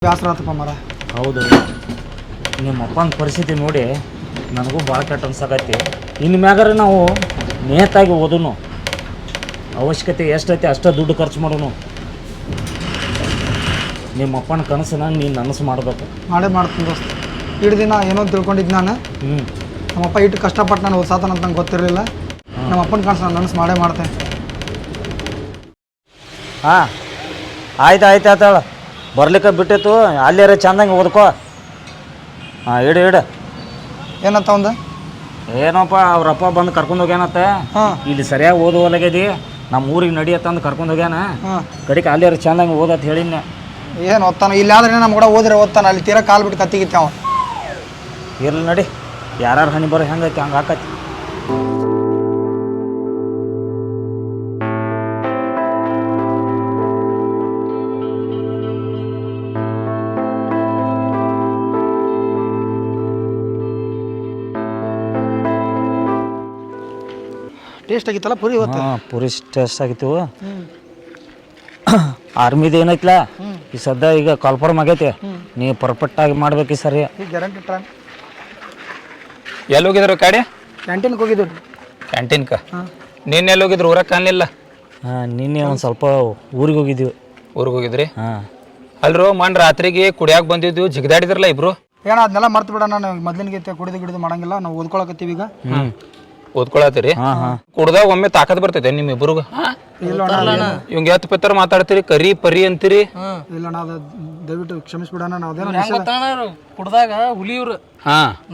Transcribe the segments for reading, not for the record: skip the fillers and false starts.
ಬ್ಯಾಸರ ಆತಪ್ಪ ಮರ. ಹೌದು, ನಿಮ್ಮ ಅಪ್ಪನ ಪರಿಸ್ಥಿತಿ ನೋಡಿ ನನಗೂ ಭಾಳ ಕೆಟ್ಟ ಅನ್ಸಕೈತಿ. ಇನ್ನು ಮ್ಯಾಗಾರ ನಾವು ನೇತಾಗಿ ಓದೋನು, ಅವಶ್ಯಕತೆ ಎಷ್ಟೈತಿ ಅಷ್ಟೇ ದುಡ್ಡು ಖರ್ಚು ಮಾಡೋನು. ನಿಮ್ಮ ಅಪ್ಪನ ಕನಸನ್ನ ನೀನು ನನಸು ಮಾಡಬೇಕು. ಮಾಡ್ತೀನಿ ದೋಸ್ತ. ಇಷ್ಟು ದಿನ ಏನೋ ತಿಳ್ಕೊಂಡಿದ್ದು ನಾನು. ನಮ್ಮಪ್ಪ ಇಟ್ಟು ಕಷ್ಟಪಟ್ಟು ನಾನು ಓದ್ಸಾತಾನ ಅಂತ ನಂಗೆ ಗೊತ್ತಿರಲಿಲ್ಲ. ನಮ್ಮ ಅಪ್ಪನ ಕನಸು ನಾನು ನನಸು ಮಾಡ್ತೇನೆ. ಹಾಂ, ಆಯ್ತಾಳ ಬರ್ಲಿಕ್ಕೆ ಬಿಟ್ಟಿತ್ತು. ಅಲ್ಲಿಯಾರ ಚಂದಂಗೆ ಓದ್ಕೋ. ಹಾಂ, ಇಡು ಏನಂತ ಒಂದು ಏನಪ್ಪ ಅವ್ರಪ್ಪ ಬಂದು ಕರ್ಕೊಂಡು ಹೋಗ್ಯಾನತ್ತ. ಇಲ್ಲಿ ಸರಿಯಾಗಿ ಓದುವಲ್ಲಾಗ್ಯದಿ, ನಮ್ಮ ಊರಿಗೆ ನಡಿಯತ್ತಂದು ಕರ್ಕೊಂಡು ಹೋಗ್ಯಾನ. ಕಡಿಕೆ ಅಲ್ಲಿಯಾರ ಚಂದಂಗೆ ಓದತ್ ಹೇಳಿನ. ಏನು ಓದ್ತಾನ? ಇಲ್ಲಿ ಆದ್ರೆ ನಮ್ಮ ಕೂಡ ಓದಿದ್ರೆ ಓದ್ತಾನ. ಅಲ್ಲಿ ತೀರಾ ಕಾಲು ಬಿಟ್ಟು ಕತ್ತಿಗಿತ್ತ ಅವ. ಇರ್ಲಿ ನಡಿ, ಯಾರು ಹನಿ ಬರೋ ಹೆಂಗೈತಿ ಹಂಗೆ ಹಾಕತಿ. ಟೇಸ್ಟ್ ಆಗಿತ್ತಲ್ಲ ಪುರಿ ಇವತ್ತು? ಹಾಂ, ಪುರಿ ಟೇಸ್ಟ್ ಆಗಿತ್ತು. ಆರ್ಮಿದು ಏನೈತ್ಲ ಈ ಸದ್ಯ ಈಗ ಕಾಲ್ಫಾರ್ಮ್ ಆಗೈತಿ. ನೀ ಪರ್ಫೆಕ್ಟಾಗಿ ಮಾಡ್ಬೇಕು ಈ ಸರಿ. Guarantee try. ಎಲ್ಲಿ ಹೋಗಿದ್ರು ಕಾಡಿ? ಕ್ಯಾಂಟೀನ್ಗೆ ಹೋಗಿದ್ದು. ಕ್ಯಾಂಟೀನ್ಕ? ನೀನು ಎಲ್ಲಿ ಹೋಗಿದ್ರು? ಊರಕ್ಕೆ ಕಾಣಲಿಲ್ಲ. ಹಾಂ, ನಿನ್ನೆ ಒಂದು ಸ್ವಲ್ಪ ಊರಿಗೆ ಹೋಗಿದ್ದೀವಿ. ಊರಿಗೆ ಹೋಗಿದ್ರಿ? ಹಾಂ. ಅಲ್ರು ಮನ್ ರಾತ್ರಿಗೆ ಕುಡಿಯಾಕ ಬಂದಿದ್ವಿ, ಜಿಗದಾಡಿದ್ರಲ್ಲ ಇಬ್ರು. ಏನೋ ಅದನ್ನೆಲ್ಲ ಮರ್ತು ಬಿಡ. ನಾನು ಮೊದ್ಲಿನ ಕುಡಿದು ಮಾಡಂಗಿಲ್ಲ. ನಾವು ಓದ್ಕೊಳಕತ್ತೀವಿ ಈಗ. ಓದ್ಕೊಳತ್ತೀರಿ? ಕುಡ್ದಾಗ ಒಮ್ಮೆ ತಾಕತ್ ಬರ್ತೈತೆ ನಿಮ್ ಇಬ್ರಿಗೂ? ಇವಂಗ ಎತ್ ಪೆತ್ತರ ಮಾತಾಡ್ತೀರಿ, ಕರಿ ಪರಿ ಅಂತೀರಿ. ಇಲ್ಲ, ನಾವು ದಯವಿಟ್ಟು ಕ್ಷಮಿಸ್ಬಿಡೋಣ. ನಾವೇನೋ ಕುಡ್ದಾಗ ಹುಲಿಯವ್ರು,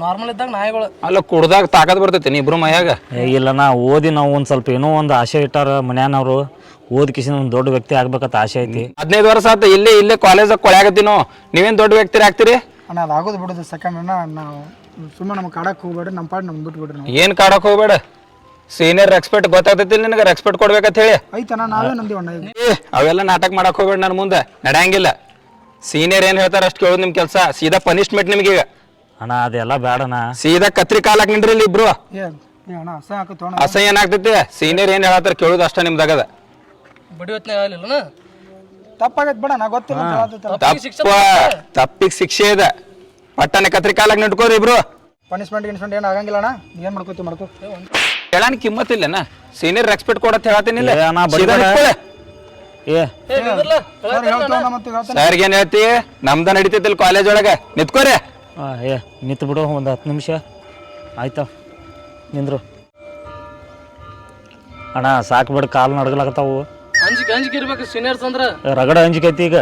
ನಾರ್ಮಲ್ ಇದ್ದಾಗ ನಾಯಿಗಳು. ಅಲ್ಲ, ಕುಡ್ದಾಗ ತಾಕತ್ ಬರ್ತೈತೆ ನೀ ಇಬ್ರು ಮೈಯಾಗ? ಇಲ್ಲ, ನಾ ಓದಿ ನಾವು ಒಂದು ಸ್ವಲ್ಪ ಏನೋ ಒಂದು ಆಸೆ ಇಟ್ಟಾರ ಮನ್ಯಾನವ್ರು. ಓದ್ ಕಿಸಿನ ಒಂದು ದೊಡ್ಡ ವ್ಯಕ್ತಿ ಆಗ್ಬೇಕಂತ ಆಸೆ ಐತಿ. 15 ವರ್ಷ ಆತ ಇಲ್ಲೇ ಕಾಲೇಜಾಗ ಕೊಳ್ಯಾಗತ್ತೀನೋ. ನೀವೇನ್ ದೊಡ್ಡ ವ್ಯಕ್ತಿ ಆಗ್ತೀರಿ? ಅಣ್ಣ, ಅದು ಆಗೋದು ಬಿಡೋದು ಸೆಕೆಂಡ್. ಅಣ್ಣ, ನಾವು ಸುಮ್ಮನೆ ನಮ್ಮ ಕಾಡಕ್ಕೆ ಹೋಗ್ಬೇಡ್ರಿ, ನಮ್ಮ ಪಾಡ್ ನಮ್ಗೆ ಬಿಟ್ಬಿಡ್ರಿ. ನಾವು ಏನ್ ಕಾಡಕ್ ಹೋಗ್ಬೇಡ. ಸೀನಿಯರ್ ರೆಸ್ಪೆಕ್ಟ್ ಗೊತ್ತಾಗ್ತೈತಿ ನಿನಗೆ, ರೆಸ್ಪೆಕ್ಟ್ ಕೊಡ್ಬೇಕಂತ ಹೇಳಿ. ಐತಣ್ಣ, ನಾವೇ ನಂದಿವಣ್ಣ. ಅವೆಲ್ಲ ನಾಟಕ ಮಾಡಕ್ ಹೋಗ್ಬೇಡ. ನನ್ನ ಮುಂದೆ ನಡೆಯಂಗಿಲ್ಲ. ಸೀನಿಯರ್ ಏನ್ ಹೇಳ್ತಾರ ಅಷ್ಟು ಕೇಳೋದು ನಿಮ್ ಕೆಲಸ. ಸೀದಾ ಪನಿಷ್ಮೆಂಟ್ ನಿಮ್ಗೆ. ಅಣ್ಣ ಅದೆಲ್ಲ ಬೇಡಣ್ಣ. ಸೀದಾ ಕತ್ರಿ ಕಾಲಕ್ ನಿಂಡ್ರಿ ಇಲ್ಲಿ ಇಬ್ರು. ಅಣ್ಣ ಅಸಹ್ಯ ಆಕತ್ತೋಣ. ಅಸಹ್ಯ ಏನಾಗ್ತೈತಿ? ಸೀನಿಯರ್ ಏನ್ ಹೇಳತ್ತಾರ ಕೇಳೋದು ಅಷ್ಟ ನಿಮ್ದಾಗದ. ಬಡಿವತ್ನಾಗ ಆಗಲಿಲ್ಲ. ತಪ್ಪಾಗೈತೆ ಬಿಡ, ನಾ ಗೊತ್ತಿಲ್ಲ. ತಪ್ಪಿಗೆ ಶಿಕ್ಷೆ ಇದೆ. ಪಟ್ಟನೆ ಕತ್ರಿ ಕಾಲಕ್ ನಿಂಟ್ಕೋರಿ ಇಬ್ರು. ಪನಿಷ್ಮೆಂಟ್ ಏನು ಆಗಂಗಿಲ್ಲ ಅಣ್ಣ. ಏನ್ ಮಾಡ್ಕೋ ಹೇಳಾನ ಕಿಮ್ಮತ್ತಿಲ್ಲನ? Senior respect ಕೊಡತ್ ಹೇಳ್ತೀನಿಲ್ಲ. ಸರ್ಗೆ ಏನ್ ಹೇಳ್ತಿ? ನಮ್ದ ನಡಿತೈತಿಲ್ ಕಾಲೇಜ್ ಒಳಗೆ. ನಿತ್ಕೋರಿ. ನಿಂತು ಬಿಡು ಒಂದು 10 ನಿಮಿಷ. ಆಯ್ತಾ, ನಿಂದ್ರು. ಅಣ್ಣ ಸಾಕು ಬಿಡು, ಕಾಲು ನಡ್ಗಲಾಗತ್ತಾವು. ಅಂಜಿಕೆ ಇರ್ಬೇಕು ಸೀನಿಯರ್ಸ್ ಅಂದ್ರ. ರಗಡ ಅಂಜಿಕೈತಿ ಈಗ.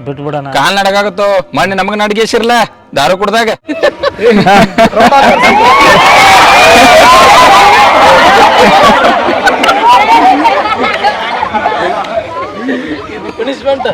ಬಿಟ್ಟು ಬಿಡಣ. ಕಾಲ್ ನಡಗಾಗತ್ತೋ. ಮಣ್ಣಿ ನಮಗ ನಡ್ಗೇಸಿರ್ಲ ದಾರು ಕುಡ್ದಾಗ. ಪನಿಷ್ಮೆಂಟ್.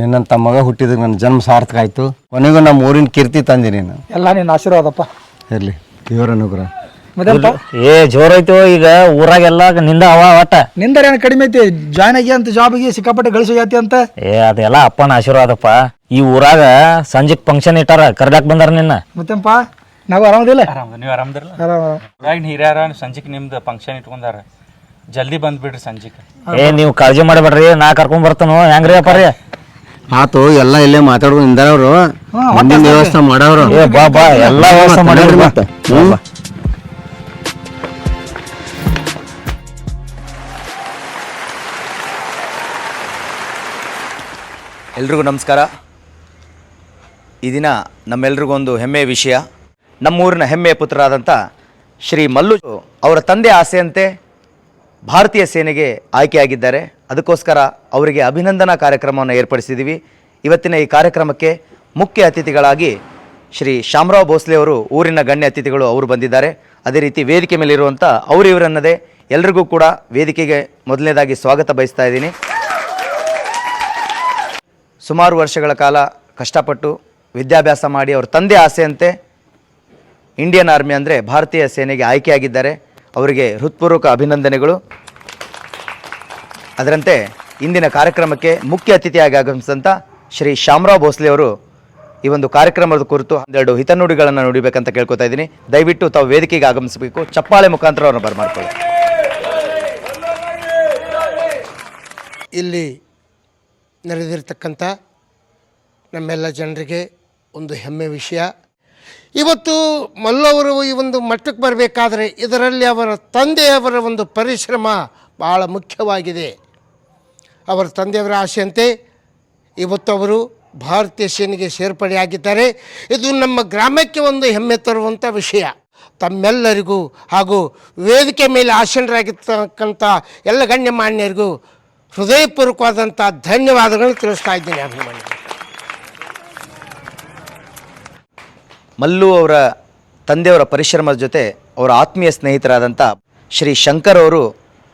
ನಿನ್ನಂತ ಮಗ ಹುಟ್ಟಿದಾಗ ನನ್ನ ಜನ್ಮ ಸಾರ್ಥಕ ಆಯ್ತು. ಕೊನೆಗೂ ನಮ್ಮ ಊರಿನ ಕೀರ್ತಿ ತಂದೆ ನೀನು. ಎಲ್ಲ ನಿನ್ನ ಆಶೀರ್ವಾದಪ್ಪ. ಇರಲಿ, ದೇವರ ಅನುಗ್ರಹ. ಮತ್ತೆಪ್ಪ ಏ ಜೋರೈತು ಈಗ ಊರಾಗೆಲ್ಲ ನಿಂದ ಅವ ಒಟ್ಟ. ನಿಂದರ ಏನು ಕಡಿಮೆ ಐತಿ? ಜಾಯ್ನ್ ಆಗಿ ಅಂತ ಜಾಬ್ಗೆ ಸಿಕ್ಕಾಪಟ್ಟೆ ಗಳಿಸೋಗೈತಿ ಅಂತ. ಏ ಅದೆಲ್ಲ ಅಪ್ಪನ ಆಶೀರ್ವಾದಪ್ಪ. ಈ ಊರಾಗ ಸಂಜೆಕ್ ಫಂಕ್ಷನ್ ಇಟ್ಟಾರ, ಕರ್ದಾಕ್ ಬಂದಾರ ನಿನ್ನ. ಮತ್ತೆಪ್ಪ ನಾವು ಆರಾಮದಿಲ್ಲ? ನೀವು ಆರಾಮದಿರಲ್ಲ? ಆರಾಮ. ಊರಾಗ ಹಿರಿಯರ ಸಂಜೆಗೆ ನಿಮ್ದು ಫಂಕ್ಷನ್ ಇಟ್ಕೊಂಡಾರ, ಜಲ್ದಿ ಬಂದ್ಬಿಡ್ರಿ ಸಂಜೆಗೆ. ಏ ನೀವು ಕಾಳಜಿ ಮಾಡಬೇಡ್ರಿ, ನಾ ಕರ್ಕೊಂಡ್ ಬರ್ತಾನು. ಹೆಂಗ್ರಿ ಅಪ್ಪಾರಿ? ಆತು, ಎಲ್ಲ ಇಲ್ಲೇ ಮಾತಾಡೋದು ನಿಂದರವ್ರು, ಮುಂದಿನ ವ್ಯವಸ್ಥೆ ಮಾಡವ್ರು. ಏ ಬಾ ಬಾ, ಎಲ್ಲ ವ್ಯವಸ್ಥೆ ಮಾಡಿದ್ರಿ ಮತ್ತೆ. ಎಲ್ರಿಗೂ ನಮಸ್ಕಾರ. ಈ ದಿನ ನಮ್ಮೆಲ್ರಿಗೊಂದು ಹೆಮ್ಮೆಯ ವಿಷಯ. ನಮ್ಮೂರಿನ ಹೆಮ್ಮೆಯ ಪುತ್ರರಾದಂಥ ಶ್ರೀ ಮಲ್ಲು ಅವರ ತಂದೆ ಆಸೆಯಂತೆ ಭಾರತೀಯ ಸೇನೆಗೆ ಆಯ್ಕೆಯಾಗಿದ್ದಾರೆ. ಅದಕ್ಕೋಸ್ಕರ ಅವರಿಗೆ ಅಭಿನಂದನಾ ಕಾರ್ಯಕ್ರಮವನ್ನು ಏರ್ಪಡಿಸಿದ್ದೀವಿ. ಇವತ್ತಿನ ಈ ಕಾರ್ಯಕ್ರಮಕ್ಕೆ ಮುಖ್ಯ ಅತಿಥಿಗಳಾಗಿ ಶ್ರೀ ಶ್ಯಾಮರಾವ್ ಭೋಸ್ಲೆ ಅವರು, ಊರಿನ ಗಣ್ಯ ಅತಿಥಿಗಳು ಅವರು ಬಂದಿದ್ದಾರೆ. ಅದೇ ರೀತಿ ವೇದಿಕೆ ಮೇಲಿರುವಂಥ ಇವರನ್ನದೇ ಎಲ್ರಿಗೂ ಕೂಡ ವೇದಿಕೆಗೆ ಮೊದಲನೇದಾಗಿ ಸ್ವಾಗತ ಬಯಸ್ತಾ ಇದ್ದೀನಿ. ಸುಮಾರು ವರ್ಷಗಳ ಕಾಲ ಕಷ್ಟಪಟ್ಟು ವಿದ್ಯಾಭ್ಯಾಸ ಮಾಡಿ ಅವ್ರ ತಂದೆ ಆಸೆಯಂತೆ ಇಂಡಿಯನ್ ಆರ್ಮಿ ಅಂದರೆ ಭಾರತೀಯ ಸೇನೆಗೆ ಆಯ್ಕೆಯಾಗಿದ್ದಾರೆ. ಅವರಿಗೆ ಹೃತ್ಪೂರ್ವಕ ಅಭಿನಂದನೆಗಳು. ಅದರಂತೆ ಇಂದಿನ ಕಾರ್ಯಕ್ರಮಕ್ಕೆ ಮುಖ್ಯ ಅತಿಥಿಯಾಗಿ ಆಗಮಿಸಿದಂಥ ಶ್ರೀ ಶ್ಯಾಮರಾವ್ ಭೋಸ್ಲೆ ಅವರು ಈ ಒಂದು ಕಾರ್ಯಕ್ರಮದ ಕುರಿತು 12 ಹಿತನುಡಿಗಳನ್ನು ನುಡಿಬೇಕಂತ ಕೇಳ್ಕೊತಾ ಇದ್ದೀನಿ. ದಯವಿಟ್ಟು ತಾವು ವೇದಿಕೆಗೆ ಆಗಮಿಸಬೇಕು. ಚಪ್ಪಾಳೆ ಮುಖಾಂತರ ಅವ್ರನ್ನ ಬರಮಾಡ್ಕೊಳ್ಳಿ. ಇಲ್ಲಿ ನೆರೆದಿರ್ತಕ್ಕಂಥ ನಮ್ಮೆಲ್ಲ ಜನರಿಗೆ ಒಂದು ಹೆಮ್ಮೆ ವಿಷಯ. ಇವತ್ತು ಮಲ್ಲವರು ಈ ಒಂದು ಮಟ್ಟಕ್ಕೆ ಬರಬೇಕಾದ್ರೆ ಇದರಲ್ಲಿ ಅವರ ತಂದೆಯವರ ಒಂದು ಪರಿಶ್ರಮ ಭಾಳ ಮುಖ್ಯವಾಗಿದೆ. ಅವರ ತಂದೆಯವರ ಆಸೆಯಂತೆ ಇವತ್ತು ಅವರು ಭಾರತೀಯ ಸೇನೆಗೆ ಸೇರ್ಪಡೆಯಾಗಿದ್ದಾರೆ. ಇದು ನಮ್ಮ ಗ್ರಾಮಕ್ಕೆ ಒಂದು ಹೆಮ್ಮೆ ತರುವಂಥ ವಿಷಯ. ತಮ್ಮೆಲ್ಲರಿಗೂ ಹಾಗೂ ವೇದಿಕೆ ಮೇಲೆ ಆಸೀನರಾಗಿರ್ತಕ್ಕಂಥ ಎಲ್ಲ ಗಣ್ಯಮಾನ್ಯರಿಗೂ ಹೃದಯಪೂರ್ವಕವಾದಂಥ ಧನ್ಯವಾದಗಳನ್ನು ತಿಳಿಸ್ತಾ ಇದ್ದೀನಿ. ಅಭಿಮಾನಿ ಮಲ್ಲು ಅವರ ತಂದೆಯವರ ಪರಿಶ್ರಮದ ಜೊತೆ ಅವರ ಆತ್ಮೀಯ ಸ್ನೇಹಿತರಾದಂಥ ಶ್ರೀ ಶಂಕರ್ ಅವರು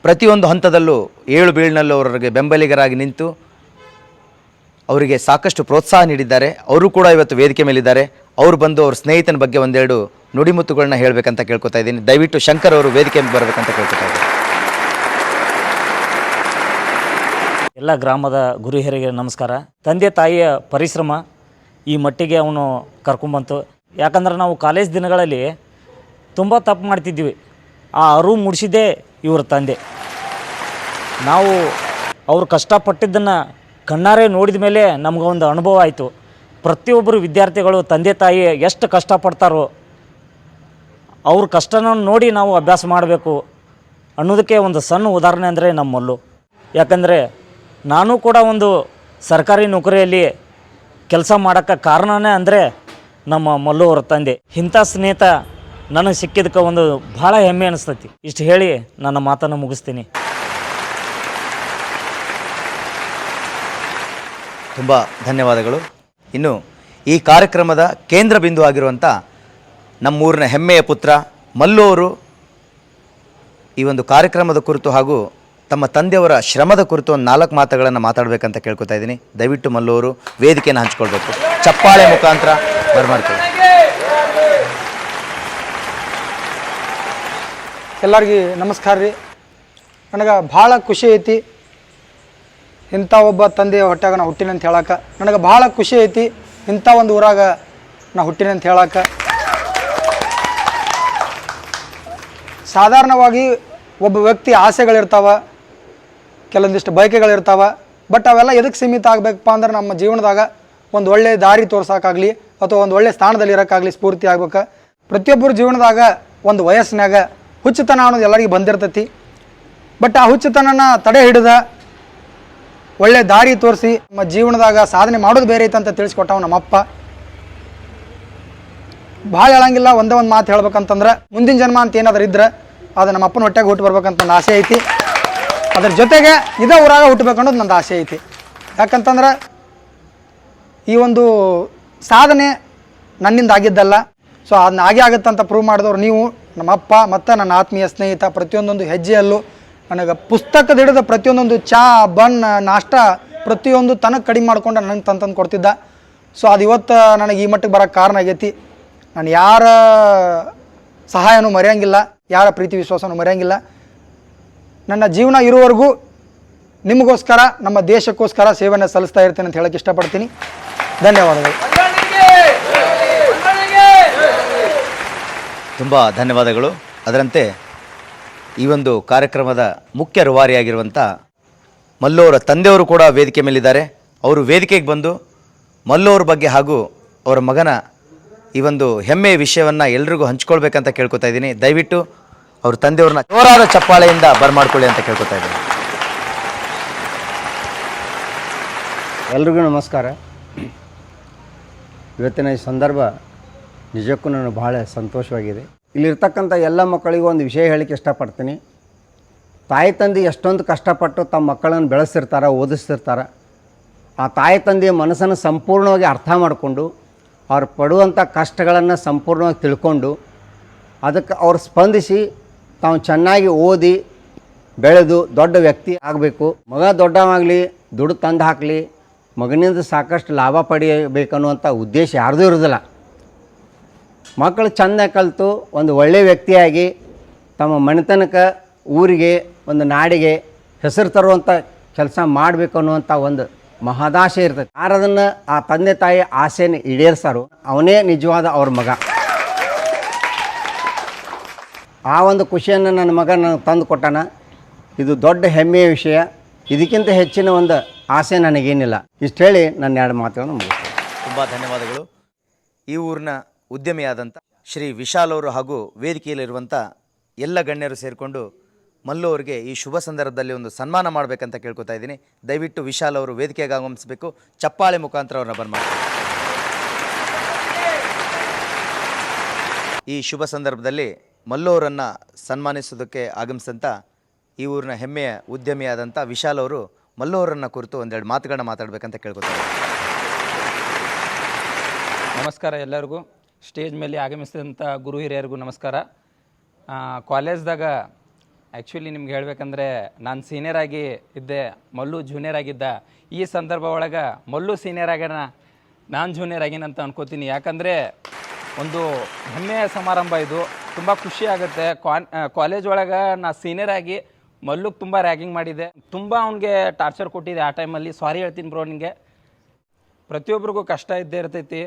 ಪ್ರತಿಯೊಂದು ಹಂತದಲ್ಲೂ ಏಳು ಬೀಳಿನಲ್ಲೂ ಅವರಿಗೆ ಬೆಂಬಲಿಗರಾಗಿ ನಿಂತು ಅವರಿಗೆ ಸಾಕಷ್ಟು ಪ್ರೋತ್ಸಾಹ ನೀಡಿದ್ದಾರೆ. ಅವರು ಕೂಡ ಇವತ್ತು ವೇದಿಕೆ ಮೇಲಿದ್ದಾರೆ. ಅವರು ಬಂದು ಅವ್ರ ಸ್ನೇಹಿತನ ಬಗ್ಗೆ ಒಂದೆರಡು ನುಡಿಮುತ್ತುಗಳನ್ನ ಹೇಳಬೇಕಂತ ಕೇಳ್ಕೊತಾ ಇದ್ದೀನಿ. ದಯವಿಟ್ಟು ಶಂಕರ್ ಅವರು ವೇದಿಕೆ ಬರಬೇಕಂತ ಕೇಳ್ಕೊತಾ ಇದ್ದೀನಿ. ಎಲ್ಲ ಗ್ರಾಮದ ಗುರು ಹಿರಿಯರಿಗೆ ನಮಸ್ಕಾರ. ತಂದೆ ತಾಯಿಯ ಪರಿಶ್ರಮ ಈ ಮಟ್ಟಿಗೆ ಅವನು ಕರ್ಕೊಂಬಂತು. ಯಾಕಂದ್ರೆ ನಾವು ಕಾಲೇಜ್ ದಿನಗಳಲ್ಲಿ ತುಂಬ ತಪ್ಪು ಮಾಡ್ತಿದ್ವಿ. ಆ ಅರಿವು ಮೂಡಿಸಿದ್ದೇ ಇವ್ರ ತಂದೆ. ನಾವು ಅವ್ರು ಕಷ್ಟಪಟ್ಟಿದ್ದನ್ನು ಕಣ್ಣಾರೆ ನೋಡಿದ ಮೇಲೆ ನಮಗೊಂದು ಅನುಭವ ಆಯಿತು. ಪ್ರತಿಯೊಬ್ಬರು ವಿದ್ಯಾರ್ಥಿಗಳು ತಂದೆ ತಾಯಿ ಎಷ್ಟು ಕಷ್ಟಪಡ್ತಾರೋ ಅವ್ರ ಕಷ್ಟನ ನೋಡಿ ನಾವು ಅಭ್ಯಾಸ ಮಾಡಬೇಕು ಅನ್ನೋದಕ್ಕೆ ಒಂದು ಸಣ್ಣ ಉದಾಹರಣೆ ಅಂದರೆ ನಮ್ಮ ಮಲ್ಲು. ಯಾಕಂದರೆ ನಾನು ಕೂಡ ಒಂದು ಸರ್ಕಾರಿ ನೌಕರಿಯಲ್ಲಿ ಕೆಲಸ ಮಾಡೋಕ್ಕೆ ಕಾರಣನೇ ಅಂದರೆ ನಮ್ಮ ಮಲ್ಲು ಅವ್ರ ತಂದೆ. ಇಂಥ ಸ್ನೇಹಿತ ನನಗೆ ಸಿಕ್ಕಿದ್ದಕ್ಕೆ ಒಂದು ಭಾಳ ಹೆಮ್ಮೆ ಅನಿಸ್ತೈತಿ. ಇಷ್ಟು ಹೇಳಿ ನನ್ನ ಮಾತನ್ನು ಮುಗಿಸ್ತೀನಿ. ತುಂಬ ಧನ್ಯವಾದಗಳು. ಇನ್ನು ಈ ಕಾರ್ಯಕ್ರಮದ ಕೇಂದ್ರ ಬಿಂದು ಆಗಿರುವಂಥ ನಮ್ಮೂರಿನ ಹೆಮ್ಮೆಯ ಪುತ್ರ ಮಲ್ಲು ಅವರು ಈ ಒಂದು ಕಾರ್ಯಕ್ರಮದ ಕುರಿತು ಹಾಗೂ ತಮ್ಮ ತಂದೆಯವರ ಶ್ರಮದ ಕುರಿತು ಒಂದು 4 ಮಾತುಗಳನ್ನು ಮಾತಾಡಬೇಕಂತ ಕೇಳ್ಕೊತಾ ಇದ್ದೀನಿ. ದಯವಿಟ್ಟು ಮಲ್ಲು ಅವರು ವೇದಿಕೆಯನ್ನು ಹಂಚ್ಕೊಳ್ಬೇಕು. ಚಪ್ಪಾಳೆ ಮುಖಾಂತರ ಬರಮಾಡ್ಕೊಳ್ಳಿ. ಎಲ್ಲರಿಗೂ ನಮಸ್ಕಾರ ರೀ. ನನಗೆ ಭಾಳ ಖುಷಿ ಐತಿ ಇಂಥ ಒಬ್ಬ ತಂದೆಯ ಹೊಟ್ಟಾಗ ನಾ ಹುಟ್ಟಿನಂತ ಹೇಳಕ್ಕೆ. ನನಗೆ ಭಾಳ ಖುಷಿ ಐತಿ ಇಂಥ ಒಂದು ಊರಾಗ ನಾ ಹುಟ್ಟಿನಂತ ಹೇಳಕ್ಕೆ. ಸಾಧಾರಣವಾಗಿ ಒಬ್ಬ ವ್ಯಕ್ತಿ ಆಸೆಗಳಿರ್ತಾವೆ, ಕೆಲವೊಂದಿಷ್ಟು ಬಯಕೆಗಳಿರ್ತಾವೆ. ಬಟ್ ಅವೆಲ್ಲ ಎದಕ್ಕೆ ಸೀಮಿತ ಆಗಬೇಕಪ್ಪ ಅಂದ್ರೆ ನಮ್ಮ ಜೀವನದಾಗ ಒಂದು ಒಳ್ಳೆಯ ದಾರಿ ತೋರ್ಸೋಕ್ಕಾಗಲಿ ಅಥವಾ ಒಂದು ಒಳ್ಳೆಯ ಸ್ಥಾನದಲ್ಲಿ ಇರೋಕ್ಕಾಗಲಿ ಸ್ಫೂರ್ತಿ ಆಗ್ಬೇಕು. ಪ್ರತಿಯೊಬ್ಬರ ಜೀವನದಾಗ ಒಂದು ವಯಸ್ಸಿನಾಗ ಹುಚ್ಚುತನ ಅನ್ನೋದು ಎಲ್ಲರಿಗೂ ಬಂದಿರ್ತೈತಿ. ಬಟ್ ಆ ಹುಚ್ಚುತನನ ತಡೆ ಹಿಡಿದ ಒಳ್ಳೆ ದಾರಿ ತೋರಿಸಿ ನಮ್ಮ ಜೀವನದಾಗ ಸಾಧನೆ ಮಾಡೋದು ಬೇರೆ ಐತೆ ಅಂತ ತಿಳಿಸ್ಕೊಟ್ಟವ ನಮ್ಮಪ್ಪ. ಭಾಳ ಹೇಳಂಗಿಲ್ಲ, ಒಂದೇ ಒಂದು ಮಾತು ಹೇಳ್ಬೇಕಂತಂದ್ರೆ ಮುಂದಿನ ಜನ್ಮ ಅಂತ ಏನಾದರೂ ಇದ್ರೆ ಅದು ನಮ್ಮ ಅಪ್ಪನ ಹೊಟ್ಟೆಗೆ ಹುಟ್ಟು ಬರ್ಬೇಕಂತ ನನ್ನ ಆಸೆ ಐತಿ. ಅದ್ರ ಜೊತೆಗೆ ಇದೇ ಊರಾಗ ಹುಟ್ಟಬೇಕು ಅನ್ನೋದು ನನ್ನ ಆಸೆ ಐತಿ. ಯಾಕಂತಂದ್ರೆ ಈ ಒಂದು ಸಾಧನೆ ನನ್ನಿಂದ ಆಗಿದ್ದಲ್ಲ. ಸೊ ಅದನ್ನ ಆಗೇ ಆಗುತ್ತಂತ ಪ್ರೂವ್ ಮಾಡಿದವ್ರು ನೀವು, ನಮ್ಮಪ್ಪ ಮತ್ತು ನನ್ನ ಆತ್ಮೀಯ ಸ್ನೇಹಿತ. ಪ್ರತಿಯೊಂದೊಂದು ಹೆಜ್ಜೆಯಲ್ಲೂ ನನಗೆ ಪುಸ್ತಕದ ಹಿಡಿದ ಪ್ರತಿಯೊಂದೊಂದು ಚಾ, ಬನ್, ನಾಷ್ಟ ಪ್ರತಿಯೊಂದು ತನಗೆ ಕಡಿಮೆ ಮಾಡ್ಕೊಂಡು ನನಗೆ ತಂದು ಕೊಡ್ತಿದ್ದ. ಸೊ ಅದು ಇವತ್ತು ನನಗೆ ಈ ಮಟ್ಟಿಗೆ ಬರೋಕ್ಕೆ ಕಾರಣ ಆಗೈತಿ. ನಾನು ಯಾರ ಸಹಾಯನೂ ಮರೆಯೋಂಗಿಲ್ಲ, ಯಾರ ಪ್ರೀತಿ ವಿಶ್ವಾಸನೂ ಮರೆಯೋಂಗಿಲ್ಲ. ನನ್ನ ಜೀವನ ಇರುವವರೆಗೂ ನಿಮಗೋಸ್ಕರ, ನಮ್ಮ ದೇಶಕ್ಕೋಸ್ಕರ ಸೇವೆಯನ್ನು ಸಲ್ಲಿಸ್ತಾ ಇರ್ತೇನೆ ಅಂತ ಹೇಳಕ್ಕೆ ಇಷ್ಟಪಡ್ತೀನಿ. ಧನ್ಯವಾದಗಳು. ತುಂಬ ಧನ್ಯವಾದಗಳು. ಅದರಂತೆ ಈ ಒಂದು ಕಾರ್ಯಕ್ರಮದ ಮುಖ್ಯ ರೂವಾರಿಯಾಗಿರುವಂಥ ಮಲ್ಲು ಅವರ ತಂದೆಯವರು ಕೂಡ ವೇದಿಕೆ ಮೇಲಿದ್ದಾರೆ. ಅವರು ವೇದಿಕೆಗೆ ಬಂದು ಮಲ್ಲು ಅವ್ರ ಬಗ್ಗೆ ಹಾಗೂ ಅವರ ಮಗನ ಈ ಒಂದು ಹೆಮ್ಮೆಯ ವಿಷಯವನ್ನು ಎಲ್ರಿಗೂ ಹಂಚ್ಕೊಳ್ಬೇಕಂತ ಕೇಳ್ಕೊತಾ ಇದ್ದೀನಿ. ದಯವಿಟ್ಟು ಅವ್ರ ತಂದೆಯವ್ರನ್ನ ಜೋರಾದ ಚಪ್ಪಾಳೆಯಿಂದ ಬರಮಾಡ್ಕೊಳ್ಳಿ ಅಂತ ಕೇಳ್ಕೊತಾ ಇದ್ದೀನಿ. ಎಲ್ರಿಗೂ ನಮಸ್ಕಾರ. ಇವತ್ತಿನ ಈ ಸಂದರ್ಭ ನಿಜಕ್ಕೂ ನನಗೆ ಭಾಳ ಸಂತೋಷವಾಗಿದೆ. ಇಲ್ಲಿರ್ತಕ್ಕಂಥ ಎಲ್ಲ ಮಕ್ಕಳಿಗೂ ಒಂದು ವಿಷಯ ಹೇಳಲಿಕ್ಕೆ ಇಷ್ಟಪಡ್ತೀನಿ. ತಾಯಿ ತಂದೆ ಎಷ್ಟೊಂದು ಕಷ್ಟಪಟ್ಟು ತಮ್ಮ ಮಕ್ಕಳನ್ನು ಬೆಳೆಸ್ತಿರ್ತಾರೆ, ಓದಿಸ್ತಿರ್ತಾರೆ. ಆ ತಾಯಿ ತಂದೆಯ ಮನಸ್ಸನ್ನು ಸಂಪೂರ್ಣವಾಗಿ ಅರ್ಥ ಮಾಡಿಕೊಂಡು ಅವ್ರು ಪಡುವಂಥ ಕಷ್ಟಗಳನ್ನು ಸಂಪೂರ್ಣವಾಗಿ ತಿಳ್ಕೊಂಡು ಅದಕ್ಕೆ ಅವ್ರು ಸ್ಪಂದಿಸಿ ತಾವು ಚೆನ್ನಾಗಿ ಓದಿ ಬೆಳೆದು ದೊಡ್ಡ ವ್ಯಕ್ತಿ ಆಗಬೇಕು. ಮಗ ದೊಡ್ಡವಾಗಲಿ, ದುಡ್ಡು ತಂದು ಹಾಕಲಿ, ಮಗನಿಂದ ಸಾಕಷ್ಟು ಲಾಭ ಪಡೆಯಬೇಕನ್ನುವಂಥ ಉದ್ದೇಶ ಯಾರ್ದೂ ಇರೋದಿಲ್ಲ. ಮಕ್ಕಳು ಚೆಂದ ಕಲಿತು ಒಂದು ಒಳ್ಳೆಯ ವ್ಯಕ್ತಿಯಾಗಿ ತಮ್ಮ ಮನೆತನಕ್ಕೆ, ಊರಿಗೆ, ಒಂದು ನಾಡಿಗೆ ಹೆಸರು ತರುವಂಥ ಕೆಲಸ ಮಾಡಬೇಕು ಅನ್ನುವಂಥ ಒಂದು ಮಹದಾಶೆ ಇರ್ತದೆ. ಯಾರದನ್ನು ಆ ತಂದೆ ತಾಯಿ ಆಸೆಯನ್ನು ಈಡೇರಿಸಾರೋ ಅವನೇ ನಿಜವಾದ ಅವ್ರ ಮಗ. ಆ ಒಂದು ಖುಷಿಯನ್ನು ನನ್ನ ಮಗ ನನಗೆ ತಂದು ಕೊಟ್ಟಾನ. ಇದು ದೊಡ್ಡ ಹೆಮ್ಮೆಯ ವಿಷಯ. ಇದಕ್ಕಿಂತ ಹೆಚ್ಚಿನ ಒಂದು ಆಸೆ ನನಗೇನಿಲ್ಲ. ಇಷ್ಟು ಹೇಳಿ ನನ್ನ ಎರಡು ಮಾತುಗಳನ್ನು ಮುಗಿಸ್ತೇನೆ. ತುಂಬ ಧನ್ಯವಾದಗಳು. ಈ ಊರಿನ ಉದ್ಯಮಿಯಾದಂಥ ಶ್ರೀ ವಿಶಾಲ್ ಅವರು ಹಾಗೂ ವೇದಿಕೆಯಲ್ಲಿರುವಂಥ ಎಲ್ಲ ಗಣ್ಯರು ಸೇರಿಕೊಂಡು ಮಲ್ಲು ಅವರಿಗೆ ಈ ಶುಭ ಸಂದರ್ಭದಲ್ಲಿ ಒಂದು ಸನ್ಮಾನ ಮಾಡಬೇಕಂತ ಕೇಳ್ಕೊತಾ ಇದ್ದೀನಿ. ದಯವಿಟ್ಟು ವಿಶಾಲ್ ಅವರು ವೇದಿಕೆಗೆ ಆಗಮಿಸಬೇಕು. ಚಪ್ಪಾಳೆ ಮುಖಾಂತರ ಅವ್ರನ್ನ ಬರ್ಮಾಡ್ತಾರೆ. ಈ ಶುಭ ಸಂದರ್ಭದಲ್ಲಿ ಮಲ್ಲು ಅವರನ್ನು ಸನ್ಮಾನಿಸೋದಕ್ಕೆ ಆಗಮಿಸಿದಂಥ ಈ ಊರಿನ ಹೆಮ್ಮೆಯ ಉದ್ಯಮಿಯಾದಂಥ ವಿಶಾಲ್ ಅವರು ಮಲ್ಲು ಅವರನ್ನು ಕುರಿತು ಒಂದೆರಡು ಮಾತುಗಳನ್ನ ಮಾತಾಡಬೇಕಂತ ಕೇಳ್ಕೊತಾರೆ. ನಮಸ್ಕಾರ ಎಲ್ಲರಿಗೂ. ಸ್ಟೇಜ್ ಮೇಲೆ ಆಗಮಿಸಿದಂಥ ಗುರು ಹಿರಿಯರಿಗೂ ನಮಸ್ಕಾರ. ಕಾಲೇಜ್ದಾಗ ಆ್ಯಕ್ಚುಲಿ ನಿಮ್ಗೆ ಹೇಳಬೇಕಂದ್ರೆ ನಾನು ಸೀನಿಯರ್ ಆಗಿ ಇದ್ದೆ, ಮಲ್ಲು ಜೂನಿಯರ್ ಆಗಿದ್ದ. ಈ ಸಂದರ್ಭ ಒಳಗೆ ಮಲ್ಲು ಸೀನಿಯರ್ ಆಗ್ಯಾನ, ನಾನು ಜೂನಿಯರ್ ಆಗಿನಂತ ಅನ್ಕೋತೀನಿ. ಯಾಕಂದರೆ ಒಂದು ಹೆಮ್ಮೆಯ ಸಮಾರಂಭ ಇದು. ತುಂಬ ಖುಷಿ ಆಗುತ್ತೆ. ಕಾಲೇಜ್ ಒಳಗೆ ನಾ ಸೀನಿಯರ್ ಆಗಿ ಮಲ್ಲುಗೆ ತುಂಬ ರ್ಯಾಗಿಂಗ್ ಮಾಡಿದೆ, ತುಂಬ ಅವ್ನಿಗೆ ಟಾರ್ಚರ್ ಕೊಟ್ಟಿದ್ದೆ. ಆ ಟೈಮಲ್ಲಿ ಸಾರಿ ಹೇಳ್ತೀನಿ ಬ್ರೋ. ನಿನಗೆ ಪ್ರತಿಯೊಬ್ಬರಿಗೂ ಕಷ್ಟ ಇದ್ದೇ ಇರ್ತೈತಿ.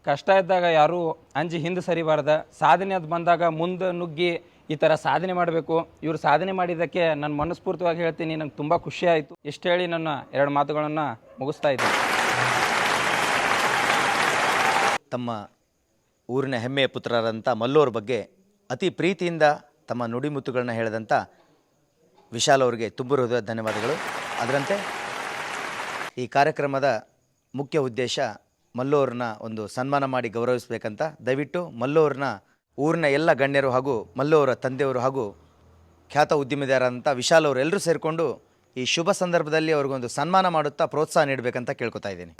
ಕಷ್ಟ ಇದ್ದಾಗ ಯಾರೂ ಅಂಜಿ ಹಿಂದೆ ಸರಿಬಾರ್ದ. ಸಾಧನೆ ಅದು ಬಂದಾಗ ಮುಂದೆ ನುಗ್ಗಿ ಈ ಥರ ಸಾಧನೆ ಮಾಡಬೇಕು. ಇವರು ಸಾಧನೆ ಮಾಡಿದ್ದಕ್ಕೆ ನಾನು ಮನಸ್ಫೂರ್ತಿಯಾಗಿ ಹೇಳ್ತೀನಿ, ನಂಗೆ ತುಂಬ ಖುಷಿ ಆಯಿತು. ಇಷ್ಟು ಹೇಳಿ ನನ್ನ ಎರಡು ಮಾತುಗಳನ್ನು ಮುಗಿಸ್ತಾ ಇದ್ದೀನಿ. ತಮ್ಮ ಊರಿನ ಹೆಮ್ಮೆಯ ಪುತ್ರರಾದಂಥ ಮಲ್ಲೋರ ಬಗ್ಗೆ ಅತಿ ಪ್ರೀತಿಯಿಂದ ತಮ್ಮ ನುಡಿಮುತ್ತುಗಳನ್ನ ಹೇಳಿದಂಥ ವಿಶಾಲ್ ಅವರಿಗೆ ತುಂಬ ಹೃದಯ ಧನ್ಯವಾದಗಳು. ಅದರಂತೆ ಈ ಕಾರ್ಯಕ್ರಮದ ಮುಖ್ಯ ಉದ್ದೇಶ ಮಲ್ಲು ಅವ್ರನ್ನ ಒಂದು ಸನ್ಮಾನ ಮಾಡಿ ಗೌರವಿಸಬೇಕಂತ. ದಯವಿಟ್ಟು ಮಲ್ಲು ಅವ್ರನ್ನ ಊರಿನ ಎಲ್ಲ ಗಣ್ಯರು ಹಾಗೂ ಮಲ್ಲು ಅವರ ತಂದೆಯವರು ಹಾಗೂ ಖ್ಯಾತ ಉದ್ಯಮಿದಾರರಂಥ ವಿಶಾಲ್ ಅವರು ಎಲ್ಲರೂ ಸೇರಿಕೊಂಡು ಈ ಶುಭ ಸಂದರ್ಭದಲ್ಲಿ ಅವ್ರಿಗೊಂದು ಸನ್ಮಾನ ಮಾಡುತ್ತಾ ಪ್ರೋತ್ಸಾಹ ನೀಡಬೇಕಂತ ಕೇಳ್ಕೊತಾ ಇದ್ದೀನಿ.